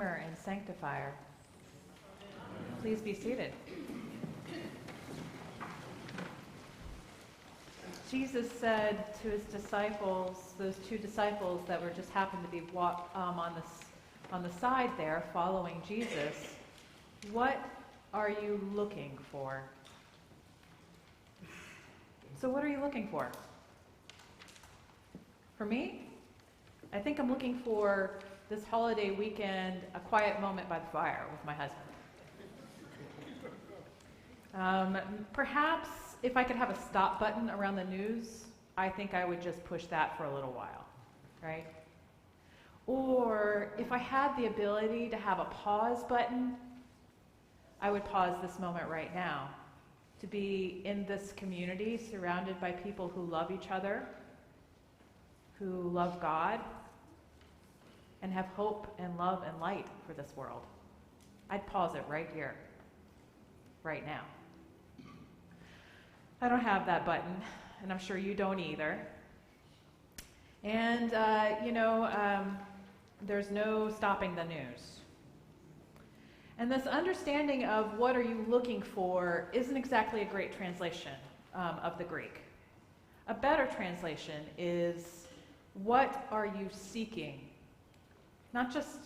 Redeemer and Sanctifier. Please be seated. Jesus said to his disciples, those two disciples that were just happened to be on the side there following Jesus, "What are you looking for?" So what are you looking for? For me, I think I'm looking for this holiday weekend, a quiet moment by the fire with my husband. Perhaps if I could have a stop button around the news, I think I would just push that for a little while, right? Or if I had the ability to have a pause button, I would pause this moment right now to be in this community surrounded by people who love each other, who love God, and have hope and love and light for this world. I'd pause it right here, right now. I don't have that button, and I'm sure you don't either. And, there's no stopping the news. And this understanding of what are you looking for isn't exactly a great translation of the Greek. A better translation is, what are you seeking? Not just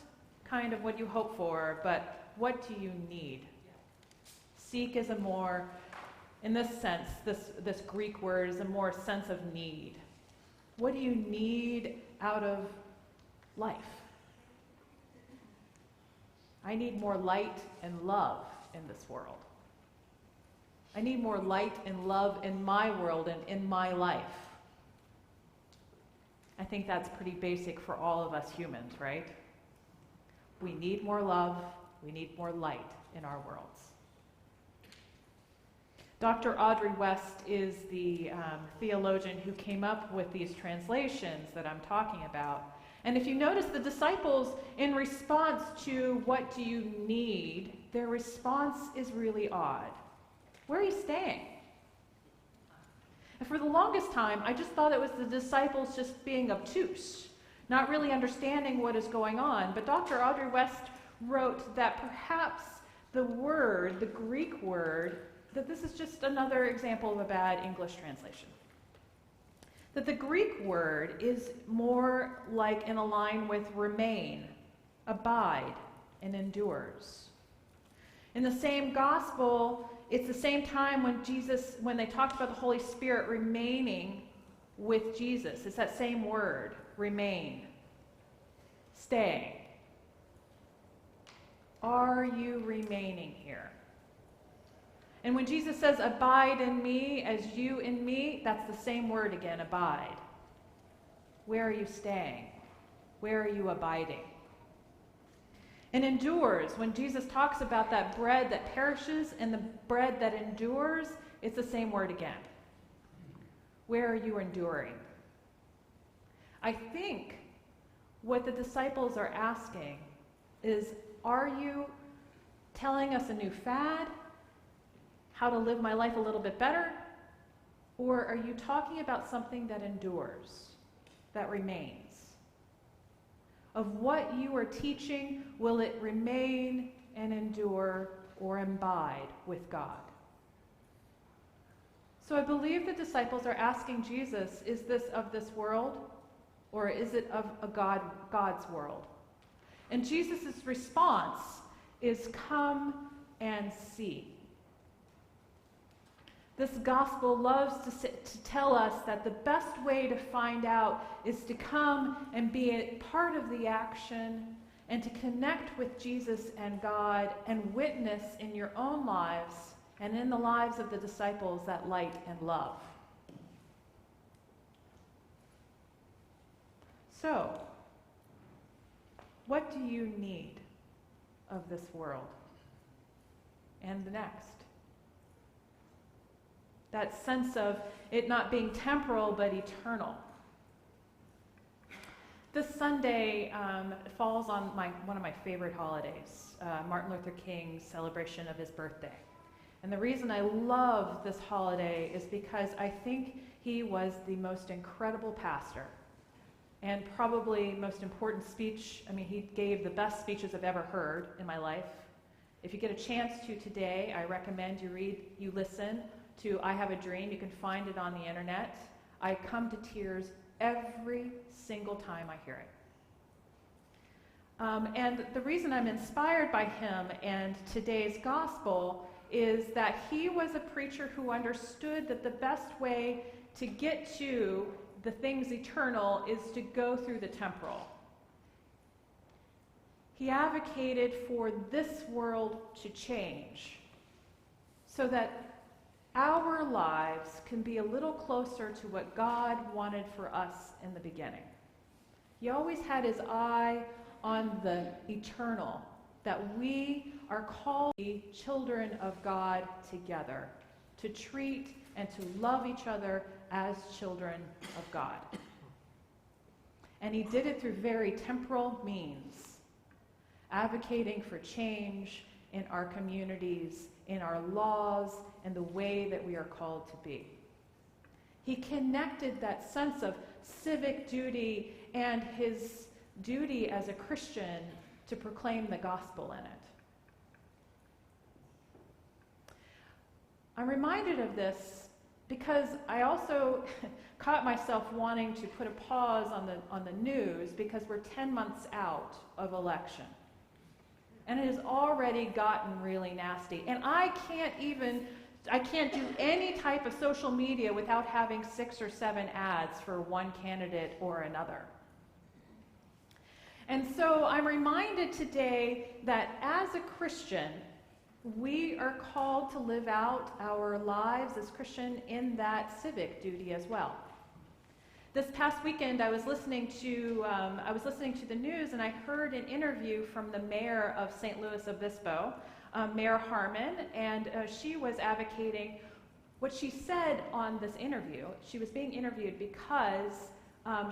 kind of what you hope for, but what do you need? Seek is a more, in this sense, this Greek word is a more sense of need. What do you need out of life? I need more light and love in this world. I need more light and love in my world and in my life. I think that's pretty basic for all of us humans, right? We need more love. We need more light in our worlds. Dr. Audrey West is the theologian who came up with these translations that I'm talking about. And if you notice, the disciples, in response to what do you need, their response is really odd. Where are you staying? And for the longest time, I just thought it was the disciples just being obtuse, not really understanding what is going on. But Dr. Audrey West wrote that perhaps the word, the Greek word, that this is just another example of a bad English translation. That the Greek word is more like in a line with remain, abide, and endures. In the same gospel, it's the same time when they talked about the Holy Spirit remaining with Jesus. It's that same word, remain, stay. Are you remaining here? And when Jesus says, abide in me as you in me, that's the same word again, abide. Where are you staying? Where are you abiding? And endures, when Jesus talks about that bread that perishes and the bread that endures, it's the same word again. Where are you enduring? I think what the disciples are asking is, are you telling us a new fad? How to live my life a little bit better? Or are you talking about something that endures, that remains? Of what you are teaching, will it remain and endure or abide with God? So I believe the disciples are asking Jesus, is this of this world, or is it of God's world? And Jesus' response is, come and see. This gospel loves to tell us that the best way to find out is to come and be a part of the action and to connect with Jesus and God and witness in your own lives and in the lives of the disciples that light and love. So, what do you need of this world and the next? That sense of it not being temporal but eternal. This Sunday falls on one of my favorite holidays, Martin Luther King's celebration of his birthday. And the reason I love this holiday is because I think he was the most incredible pastor and probably most important speech. I mean, he gave the best speeches I've ever heard in my life. If you get a chance to today, I recommend you listen to I Have a Dream. You can find it on the internet. I come to tears every single time I hear it. And the reason I'm inspired by him and today's gospel is that he was a preacher who understood that the best way to get to the things eternal is to go through the temporal. He advocated for this world to change so that our lives can be a little closer to what God wanted for us in the beginning. He always had his eye on the eternal, that we are called to be children of God together, to treat and to love each other as children of God. And he did it through very temporal means, advocating for change in our communities, in our laws, and the way that we are called to be. He connected that sense of civic duty and his duty as a Christian to proclaim the gospel in it. I'm reminded of this because I also caught myself wanting to put a pause on the news because we're 10 months out of election. And it has already gotten really nasty. And I can't do any type of social media without having 6 or 7 ads for one candidate or another. And so I'm reminded today that as a Christian, we are called to live out our lives as Christian in that civic duty as well. This past weekend, I was listening to the news, and I heard an interview from the mayor of St. Louis Obispo, Mayor Harmon, and she was advocating what she said on this interview. She was being interviewed because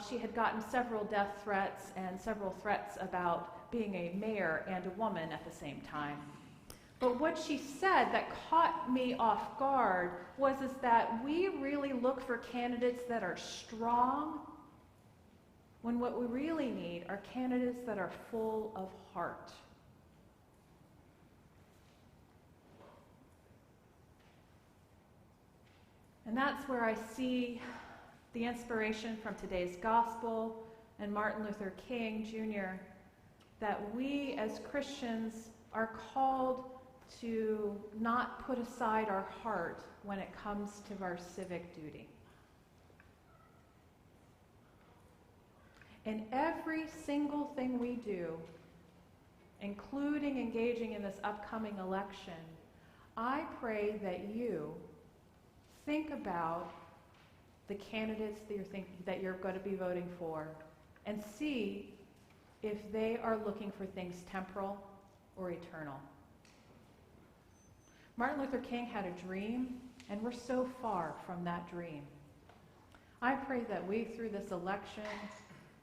she had gotten several death threats and several threats about being a mayor and a woman at the same time. But what she said that caught me off guard was that we really look for candidates that are strong when what we really need are candidates that are full of heart. And that's where I see the inspiration from today's gospel and Martin Luther King Jr., that we as Christians are called to not put aside our heart when it comes to our civic duty. In every single thing we do, including engaging in this upcoming election, I pray that you think about the candidates that you're going to be voting for and see if they are looking for things temporal or eternal. Martin Luther King had a dream, and we're so far from that dream. I pray that we, through this election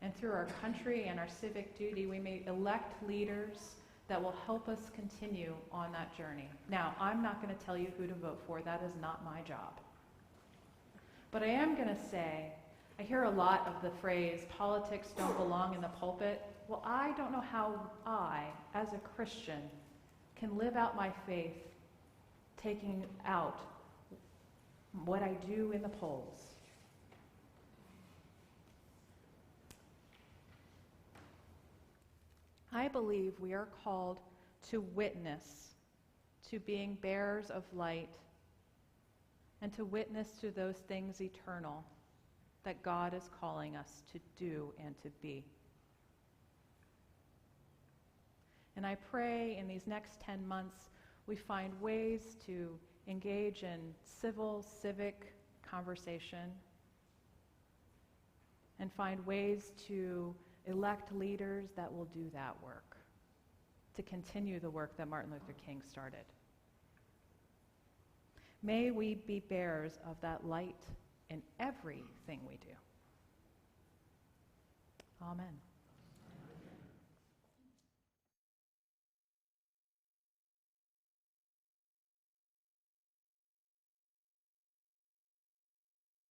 and through our country and our civic duty, we may elect leaders that will help us continue on that journey. Now, I'm not going to tell you who to vote for. That is not my job. But I am going to say, I hear a lot of the phrase, politics don't belong in the pulpit. Well, I don't know how I, as a Christian, can live out my faith taking out what I do in the polls. I believe we are called to witness, to being bearers of light, and to witness to those things eternal that God is calling us to do and to be. And I pray in these next 10 months we find ways to engage in civic conversation and find ways to elect leaders that will do that work, to continue the work that Martin Luther King started. May we be bearers of that light in everything we do. Amen.